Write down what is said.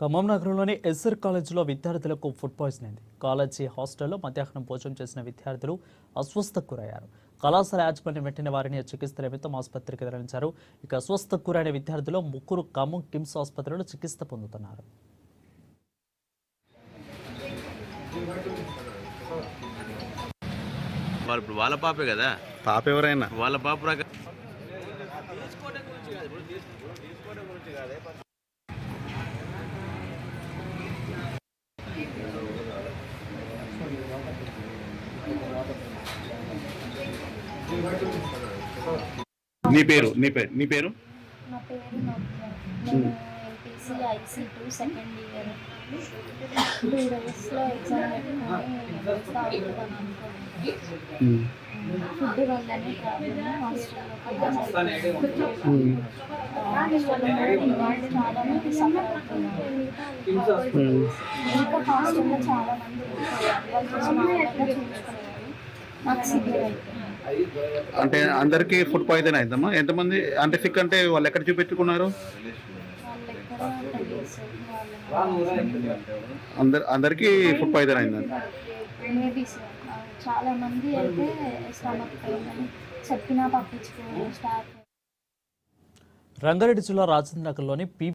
ఖమ్మం నగరంలోని ఎస్ఆర్ కాలేజీలో విద్యార్థులకు ఫుడ్ పాయిజన్ అయింది. కాలేజీ హాస్టల్లో మధ్యాహ్నం భోజనం చేసిన విద్యార్థులు అస్వస్థకు గురయ్యారు. కళాశాల యాజమాన్యం వెంటనే వారిని చికిత్స నిమిత్తం ఆసుపత్రికి తరలించారు. ఇక అస్వస్థకు గురైన విద్యార్థులు ముగ్గురు ఖమ్మం కిమ్స్ ఆసుపత్రిలో చికిత్స పొందుతున్నారు. వాళ్ళ పాపే కదా, పాప ఎవరైనా వాళ్ళ పాప నీ పేరు నీ పేరు నీ పేరు నా పేరు నవ్య. నేను ఎంపీసీ IC2 సెకండ్ ఇయర్. 2 డేస్లో ఎగ్జామ్ పెట్టుకొని తాగుతాను అనుకుంటున్నాను. ఫుడ్ వల్లనే ప్రాబ్లమ్. హాస్టల్లో చాలా మంది సఫర్ అవుతున్నారు. ఇంకా హాస్టల్లో చాలా మంది వాళ్ళు చూసుకున్నారు. నాకు సివియర్ అయిపోయింది. అంటే అందరికి ఫుడ్ పాయిజన్ అయిందమ్మా? ఎంతమంది అంటే సిక్ అంటే వాళ్ళు ఎక్కడ చూపెట్టుకున్నారు? అందరికి ఫుడ్ పాయిజన్ అయిందండి. మేబీ సార్ చాలా మంది అయితే స్టమక్ పెయిన్ అని చెప్పినా పట్టించుకోవాలి స్టాఫ్. రంగారెడ్డి జిల్లా రాజేంద్ర నగర్లోని